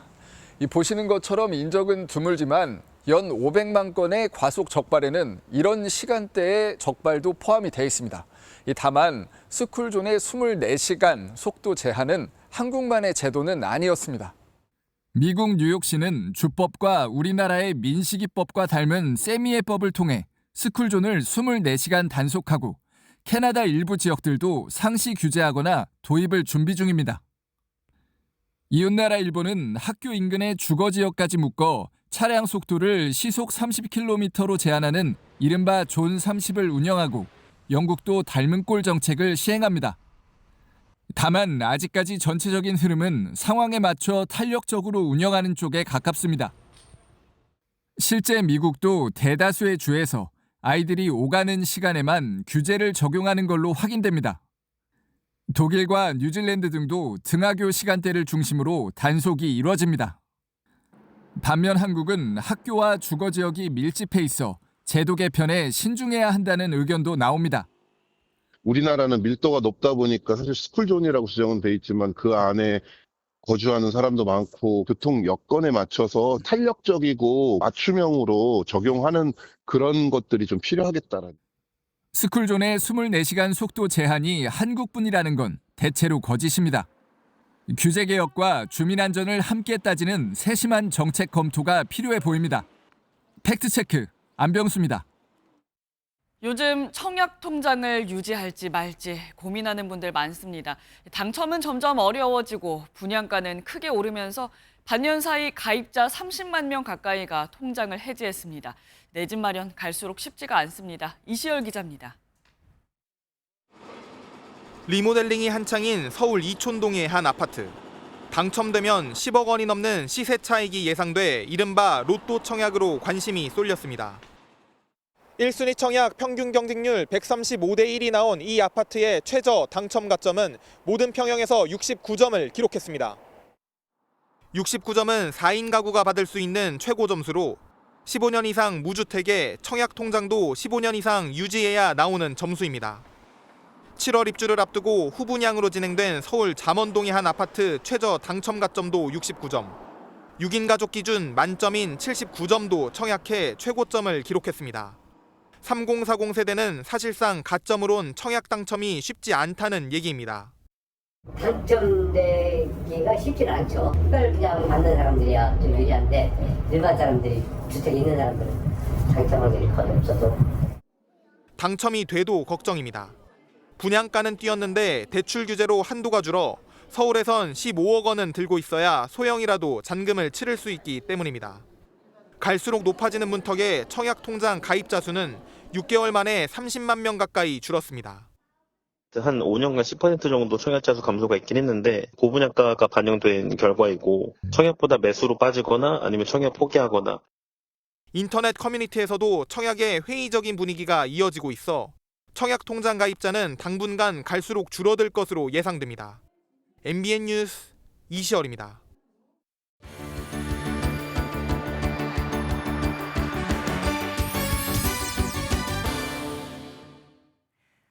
이 보시는 것처럼 인적은 드물지만 연 500만 건의 과속 적발에는 이런 시간대의 적발도 포함이 되어 있습니다. 다만 스쿨존의 24시간 속도 제한은 한국만의 제도는 아니었습니다. 미국 뉴욕시는 주법과 우리나라의 민식이법과 닮은 세미해법을 통해 스쿨존을 24시간 단속하고 캐나다 일부 지역들도 상시 규제하거나 도입을 준비 중입니다. 이웃나라 일본은 학교 인근의 주거지역까지 묶어 차량 속도를 시속 30km로 제한하는 이른바 존 30을 운영하고 영국도 닮은 꼴 정책을 시행합니다. 다만 아직까지 전체적인 흐름은 상황에 맞춰 탄력적으로 운영하는 쪽에 가깝습니다. 실제 미국도 대다수의 주에서 아이들이 오가는 시간에만 규제를 적용하는 걸로 확인됩니다. 독일과 뉴질랜드 등도 등하교 시간대를 중심으로 단속이 이루어집니다. 반면 한국은 학교와 주거지역이 밀집해 있어 제도 개편에 신중해야 한다는 의견도 나옵니다. 우리나라는 밀도가 높다 보니까 사실 스쿨존이라고 지정은 돼 있지만 그 안에 거주하는 사람도 많고 교통 여건에 맞춰서 탄력적이고 맞춤형으로 적용하는 그런 것들이 좀 필요하겠다라는. 스쿨존의 24시간 속도 제한이 한국뿐이라는 건 대체로 거짓입니다. 규제 개혁과 주민 안전을 함께 따지는 세심한 정책 검토가 필요해 보입니다. 팩트체크 안병수입니다. 요즘 청약 통장을 유지할지 말지 고민하는 분들 많습니다. 당첨은 점점 어려워지고 분양가는 크게 오르면서 반년 사이 가입자 30만 명 가까이가 통장을 해지했습니다. 내 집 마련 갈수록 쉽지가 않습니다. 이시열 기자입니다. 리모델링이 한창인 서울 이촌동의 한 아파트. 당첨되면 10억 원이 넘는 시세 차익이 예상돼 이른바 로또 청약으로 관심이 쏠렸습니다. 1순위 청약 평균 경쟁률 135대 1이 나온 이 아파트의 최저 당첨 가점은 모든 평형에서 69점을 기록했습니다. 69점은 4인 가구가 받을 수 있는 최고 점수로 15년 이상 무주택에 청약 통장도 15년 이상 유지해야 나오는 점수입니다. 7월 입주를 앞두고 후분양으로 진행된 서울 잠원동의 한 아파트 최저 당첨 가점도 69점. 6인 가족 기준 만점인 79점도 청약해 최고점을 기록했습니다. 3040 세대는 사실상 가점으로는 청약 당첨이 쉽지 않다는 얘기입니다. 당첨되기가 쉽지는 않죠. 특별 분양 받는 사람들이야 좀 유리한데 일반 사람들이 주택 있는 사람들은 당첨할 일이 거의 없어서. 당첨이 돼도 걱정입니다. 분양가는 뛰었는데 대출 규제로 한도가 줄어 서울에선 15억 원은 들고 있어야 소형이라도 잔금을 치를 수 있기 때문입니다. 갈수록 높아지는 문턱에 청약 통장 가입자 수는 6개월 만에 30만 명 가까이 줄었습니다. 한 5년간 10% 정도 청약자 수 감소가 있긴 했는데 고분양가가 반영된 결과이고 청약보다 매수로 빠지거나 아니면 청약 포기하거나. 인터넷 커뮤니티에서도 청약에 회의적인 분위기가 이어지고 있어 청약 통장 가입자는 당분간 갈수록 줄어들 것으로 예상됩니다. MBN 뉴스 이시열입니다.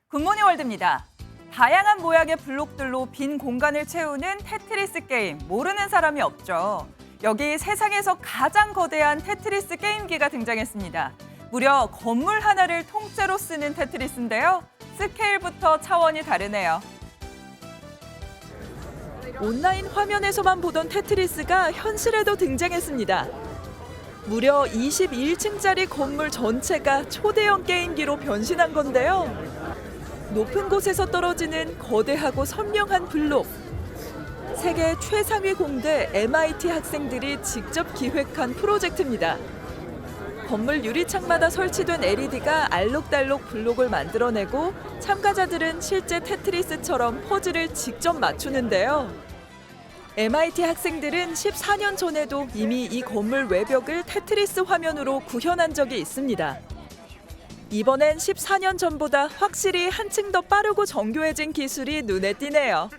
굿모닝 월드입니다. 다양한 모양의 블록들로 빈 공간을 채우는 테트리스 게임, 모르는 사람이 없죠. 여기 세상에서 가장 거대한 테트리스 게임기가 등장했습니다. 무려 건물 하나를 통째로 쓰는 테트리스인데요. 스케일부터 차원이 다르네요. 온라인 화면에서만 보던 테트리스가 현실에도 등장했습니다. 무려 21층짜리 건물 전체가 초대형 게임기로 변신한 건데요. 높은 곳에서 떨어지는 거대하고 선명한 블록. 세계 최상위 공대 MIT 학생들이 직접 기획한 프로젝트입니다. 건물 유리창마다 설치된 LED가 알록달록 블록을 만들어내고 참가자들은 실제 테트리스처럼 퍼즐을 직접 맞추는데요. MIT 학생들은 14년 전에도 이미 이 건물 외벽을 테트리스 화면으로 구현한 적이 있습니다. 이번엔 14년 전보다 확실히 한층 더 빠르고 정교해진 기술이 눈에 띄네요.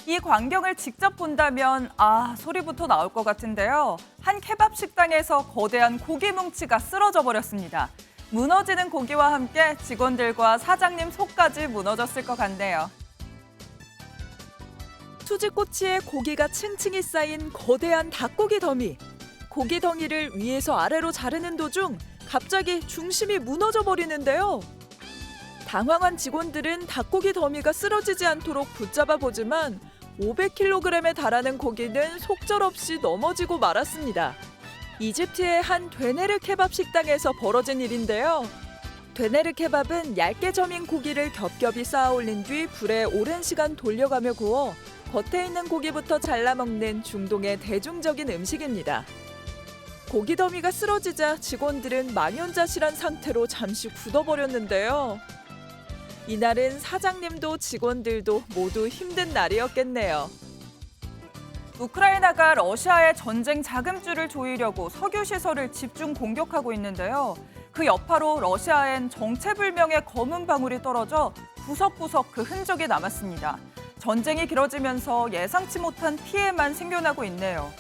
이 광경을 직접 본다면 소리부터 나올 것 같은데요. 한 케밥 식당에서 거대한 고기 뭉치가 쓰러져 버렸습니다. 무너지는 고기와 함께 직원들과 사장님 속까지 무너졌을 것 같네요. 수지꼬치에 고기가 층층이 쌓인 거대한 닭고기 더미. 고기 덩이를 위에서 아래로 자르는 도중 갑자기 중심이 무너져 버리는데요. 당황한 직원들은 닭고기 더미가 쓰러지지 않도록 붙잡아 보지만 500kg에 달하는 고기는 속절없이 넘어지고 말았습니다. 이집트의 한 되네르 케밥 식당에서 벌어진 일인데요. 되네르 케밥은 얇게 저민 고기를 겹겹이 쌓아 올린 뒤 불에 오랜 시간 돌려가며 구워 겉에 있는 고기부터 잘라 먹는 중동의 대중적인 음식입니다. 고기 더미가 쓰러지자 직원들은 망연자실한 상태로 잠시 굳어버렸는데요. 이날은 사장님도 직원들도 모두 힘든 날이었겠네요. 우크라이나가 러시아의 전쟁 자금줄을 조이려고 석유 시설을 집중 공격하고 있는데요. 그 여파로 러시아엔 정체불명의 검은 방울이 떨어져 구석구석 그 흔적이 남았습니다. 전쟁이 길어지면서 예상치 못한 피해만 생겨나고 있네요.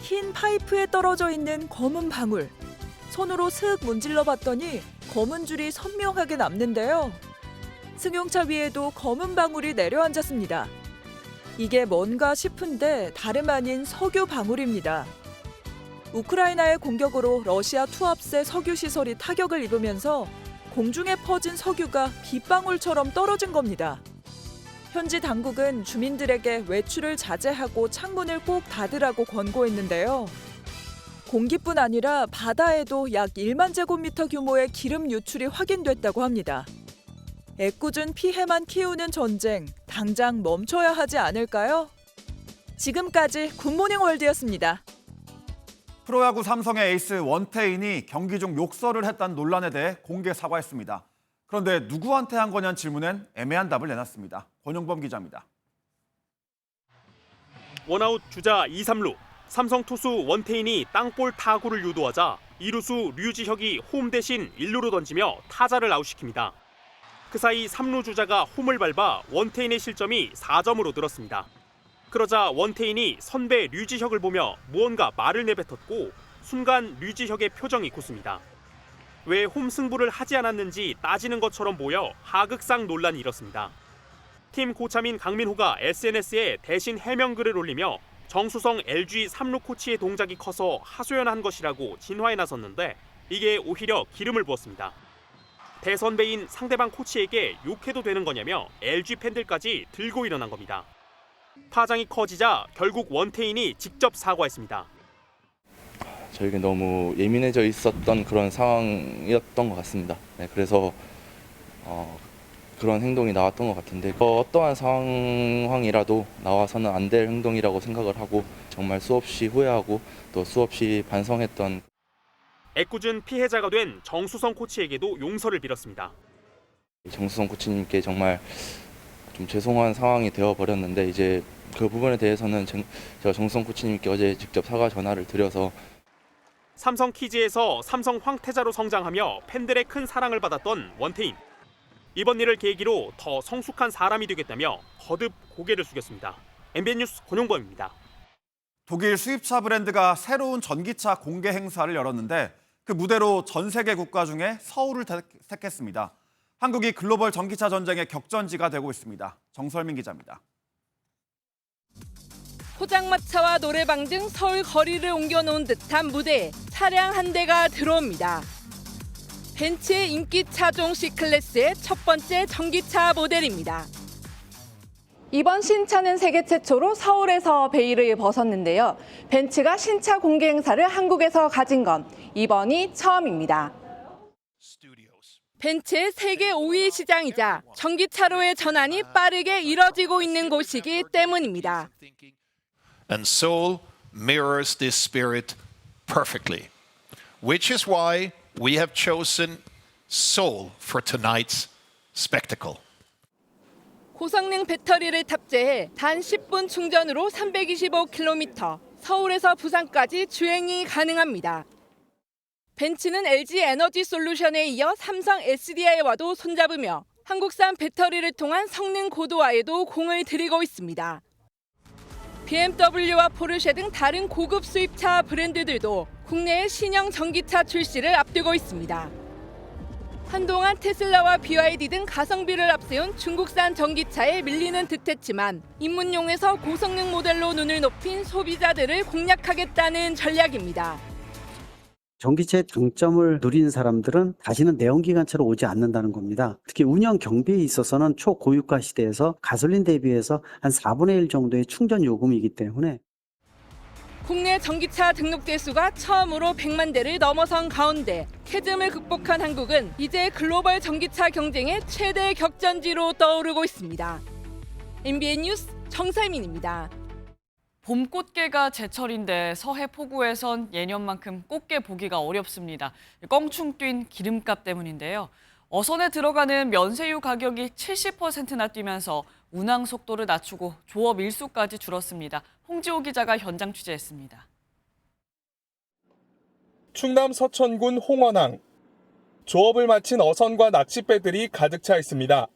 흰 파이프에 떨어져 있는 검은 방울. 손으로 슥 문질러 봤더니 검은 줄이 선명하게 남는데요. 승용차 위에도 검은 방울이 내려앉았습니다. 이게 뭔가 싶은데 다름 아닌 석유 방울입니다. 우크라이나의 공격으로 러시아 투합세 석유 시설이 타격을 입으면서 공중에 퍼진 석유가 빗방울처럼 떨어진 겁니다. 현지 당국은 주민들에게 외출을 자제하고 창문을 꼭 닫으라고 권고했는데요. 공기뿐 아니라 바다에도 약 1만 제곱미터 규모의 기름 유출이 확인됐다고 합니다. 애꿎은 피해만 키우는 전쟁, 당장 멈춰야 하지 않을까요? 지금까지 굿모닝 월드였습니다. 프로야구 삼성의 에이스 원태인이 경기 중 욕설을 했다는 논란에 대해 공개 사과했습니다. 그런데 누구한테 한 거냐는 질문엔 애매한 답을 내놨습니다. 권용범 기자입니다. 원아웃 주자 2, 3루. 삼성 투수 원태인이 땅볼 타구를 유도하자 이루수 류지혁이 홈 대신 1루로 던지며 타자를 아웃시킵니다. 그 사이 3루 주자가 홈을 밟아 원태인의 실점이 4점으로 늘었습니다. 그러자 원태인이 선배 류지혁을 보며 무언가 말을 내뱉었고 순간 류지혁의 표정이 굳습니다. 왜 홈 승부를 하지 않았는지 따지는 것처럼 보여 하극상 논란이 일었습니다. 팀 고참인 강민호가 SNS에 대신 해명글을 올리며 정수성 LG 3루 코치의 동작이 커서 하소연한 것이라고 진화에 나섰는데 이게 오히려 기름을 부었습니다. 대선배인 상대방 코치에게 욕해도 되는 거냐며 LG 팬들까지 들고 일어난 겁니다. 파장이 커지자 결국 원태인이 직접 사과했습니다. 저에게 너무 예민해져 있었던 그런 상황이었던 것 같습니다. 네, 그래서 그런 행동이 나왔던 것 같은데 어떠한 상황이라도 나와서는 안 될 행동이라고 생각을 하고 정말 수없이 후회하고 또 수없이 반성했던 애꿎은 피해자가 된 정수성 코치에게도 용서를 빌었습니다. 정수성 코치님께 정말 좀 죄송한 상황이 되어버렸는데 이제 그 부분에 대해서는 제가 정수성 코치님께 어제 직접 사과 전화를 드려서 삼성 키즈에서 삼성 황태자로 성장하며 팬들의 큰 사랑을 받았던 원태인. 이번 일을 계기로 더 성숙한 사람이 되겠다며 거듭 고개를 숙였습니다. MBN 뉴스 권용범입니다. 독일 수입차 브랜드가 새로운 전기차 공개 행사를 열었는데 그 무대로 전 세계 국가 중에 서울을 택했습니다. 한국이 글로벌 전기차 전쟁의 격전지가 되고 있습니다. 정설민 기자입니다. 포장마차와 노래방 등 서울 거리를 옮겨놓은 듯한 무대에 차량 한 대가 들어옵니다. 벤츠의 인기 차종 C클래스의 첫 번째 전기차 모델입니다. 이번 신차는 세계 최초로 서울에서 베일을 벗었는데요. 벤츠가 신차 공개 행사를 한국에서 가진 건 이번이 처음입니다. 벤츠의 세계 5위 시장이자 전기차로의 전환이 빠르게 이뤄지고 있는 곳이기 때문입니다. And Seoul mirrors this spirit perfectly, which is why we have chosen Seoul for tonight's spectacle. 고성능 배터리를 탑재해 단 10분 충전으로 325km, 서울에서 부산까지 주행이 가능합니다. 벤츠는 LG 에너지 솔루션에 이어 삼성 SDI와도 손잡으며 한국산 배터리를 통한 성능 고도화에도 공을 들이고 있습니다. BMW와 포르쉐 등 다른 고급 수입차 브랜드들도 국내에 신형 전기차 출시를 앞두고 있습니다. 한동안 테슬라와 BYD 등 가성비를 앞세운 중국산 전기차에 밀리는 듯했지만 입문용에서 고성능 모델로 눈을 높인 소비자들을 공략하겠다는 전략입니다. 전기차의 장점을 누리는 사람들은 다시는 내연기관차로 오지 않는다는 겁니다. 특히 운영 경비에 있어서는 초고유가 시대에서 가솔린 대비해서 한 4분의 1 정도의 충전 요금이기 때문에 국내 전기차 등록 대수가 처음으로 100만 대를 넘어선 가운데 캐즘을 극복한 한국은 이제 글로벌 전기차 경쟁의 최대 격전지로 떠오르고 있습니다. MBN 뉴스 정살민입니다. 봄 꽃게가 제철인데 서해 포구에선 예년만큼 꽃게 보기가 어렵습니다. 껑충 뛴 기름값 때문인데요. 어선에 들어가는 면세유 가격이 70%나 뛰면서 운항 속도를 낮추고 조업 일수까지 줄었습니다. 홍지호 기자가 현장 취재했습니다. 충남 서천군 홍원항. 조업을 마친 어선과 낚싯배들이 가득 차 있습니다.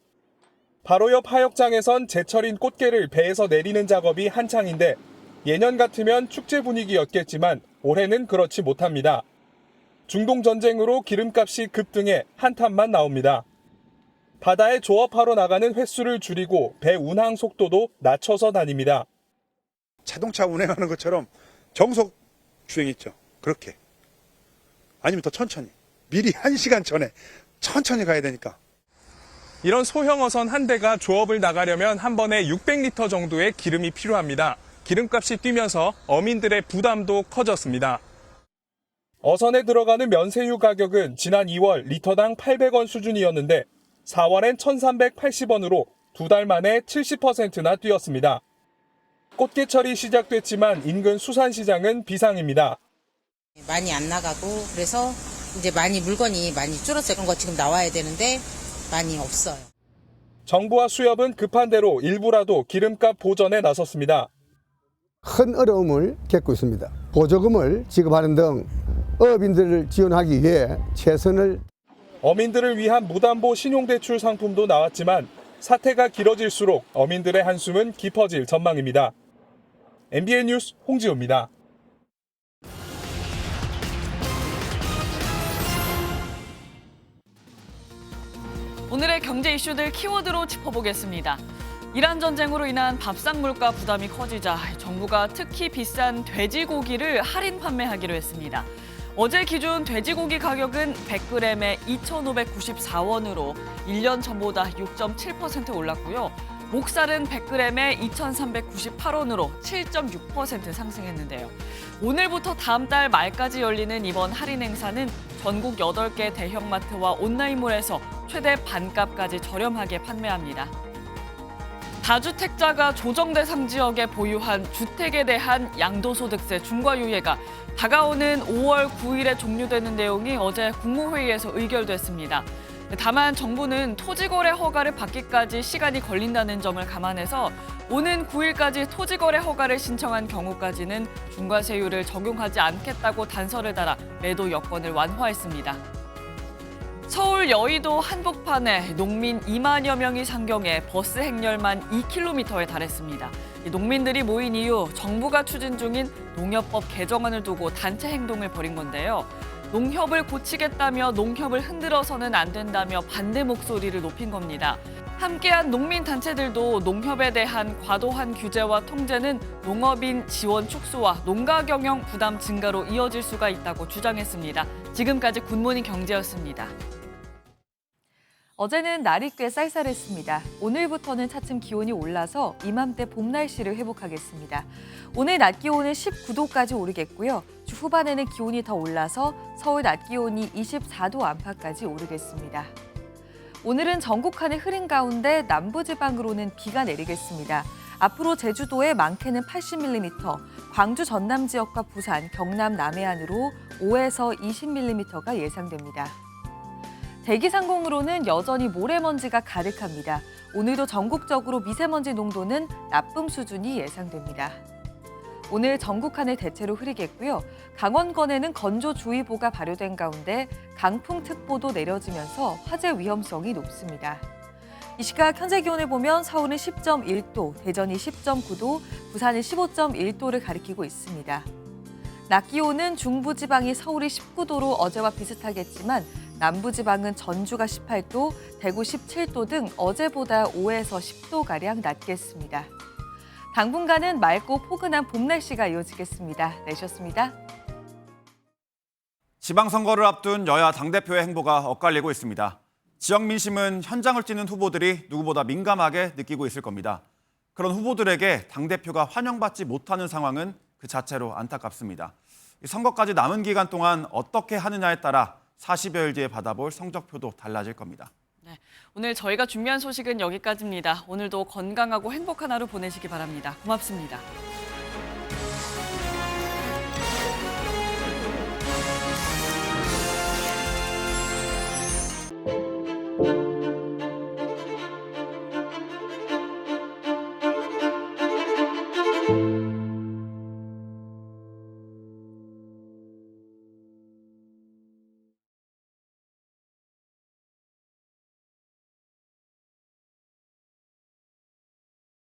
바로 옆 하역장에선 제철인 꽃게를 배에서 내리는 작업이 한창인데 예년 같으면 축제 분위기였겠지만 올해는 그렇지 못합니다. 중동 전쟁으로 기름값이 급등해 한탄만 나옵니다. 바다에 조업하러 나가는 횟수를 줄이고 배 운항 속도도 낮춰서 다닙니다. 자동차 운행하는 것처럼 정속 주행 있죠. 그렇게. 아니면 더 천천히. 미리 1시간 전에 천천히 가야 되니까. 이런 소형 어선 한 대가 조업을 나가려면 한 번에 600리터 정도의 기름이 필요합니다. 기름값이 뛰면서 어민들의 부담도 커졌습니다. 어선에 들어가는 면세유 가격은 지난 2월 리터당 800원 수준이었는데 4월엔 1,380원으로 2달 만에 70%나 뛰었습니다. 꽃게철이 시작됐지만 인근 수산시장은 비상입니다. 많이 안 나가고 그래서 이제 물건이 많이 줄었어요. 그런 거 지금 나와야 되는데 많이 없어요. 정부와 수협은 급한 대로 일부라도 기름값 보전에 나섰습니다. 큰 어려움을 겪고 있습니다. 보조금을 지급하는 등 어업인들을 지원하기 위해 최선을 어민들을 위한 무담보 신용대출 상품도 나왔지만 사태가 길어질수록 어민들의 한숨은 깊어질 전망입니다. MBN 뉴스 홍지호입니다. 오늘의 경제 이슈들 키워드로 짚어보겠습니다. 이란 전쟁으로 인한 밥상 물가 부담이 커지자 정부가 특히 비싼 돼지고기를 할인 판매하기로 했습니다. 어제 기준 돼지고기 가격은 100g에 2,594원으로 1년 전보다 6.7% 올랐고요. 목살은 100g에 2,398원으로 7.6% 상승했는데요. 오늘부터 다음 달 말까지 열리는 이번 할인 행사는 전국 8개 대형마트와 온라인몰에서 최대 반값까지 저렴하게 판매합니다. 다주택자가 조정대상 지역에 보유한 주택에 대한 양도소득세 중과유예가 다가오는 5월 9일에 종료되는 내용이 어제 국무회의에서 의결됐습니다. 다만 정부는 토지거래 허가를 받기까지 시간이 걸린다는 점을 감안해서 오는 9일까지 토지거래 허가를 신청한 경우까지는 중과세율을 적용하지 않겠다고 단서를 달아 매도 여건을 완화했습니다. 서울 여의도 한복판에 농민 2만여 명이 상경해 버스 행렬만 2km에 달했습니다. 농민들이 모인 이후 정부가 추진 중인 농협법 개정안을 두고 단체 행동을 벌인 건데요. 농협을 고치겠다며 농협을 흔들어서는 안 된다며 반대 목소리를 높인 겁니다. 함께한 농민단체들도 농협에 대한 과도한 규제와 통제는 농업인 지원 축소와 농가 경영 부담 증가로 이어질 수가 있다고 주장했습니다. 지금까지 굿모닝 경제였습니다. 어제는 날이 꽤 쌀쌀했습니다. 오늘부터는 차츰 기온이 올라서 이맘때 봄 날씨를 회복하겠습니다. 오늘 낮 기온은 19도까지 오르겠고요. 주 후반에는 기온이 더 올라서 서울 낮 기온이 24도 안팎까지 오르겠습니다. 오늘은 전국 하늘 흐린 가운데 남부지방으로는 비가 내리겠습니다. 앞으로 제주도에 많게는 80mm, 광주 전남 지역과 부산, 경남 남해안으로 5에서 20mm가 예상됩니다. 대기 상공으로는 여전히 모래먼지가 가득합니다. 오늘도 전국적으로 미세먼지 농도는 나쁨 수준이 예상됩니다. 오늘 전국 하늘 대체로 흐리겠고요. 강원권에는 건조주의보가 발효된 가운데 강풍특보도 내려지면서 화재 위험성이 높습니다. 이 시각 현재 기온을 보면 서울은 10.1도, 대전이 10.9도, 부산은 15.1도를 가리키고 있습니다. 낮 기온은 중부지방이 서울이 19도로 어제와 비슷하겠지만 남부지방은 전주가 18도, 대구 17도 등 어제보다 5에서 10도가량 낮겠습니다. 당분간은 맑고 포근한 봄 날씨가 이어지겠습니다. 내셨습니다. 지방선거를 앞둔 여야 당대표의 행보가 엇갈리고 있습니다. 지역 민심은 현장을 뛰는 후보들이 누구보다 민감하게 느끼고 있을 겁니다. 그런 후보들에게 당대표가 환영받지 못하는 상황은 그 자체로 안타깝습니다. 선거까지 남은 기간 동안 어떻게 하느냐에 따라 40여일 뒤에 받아볼 성적표도 달라질 겁니다. 네, 오늘 저희가 준비한 소식은 여기까지입니다. 오늘도 건강하고 행복한 하루 보내시기 바랍니다. 고맙습니다.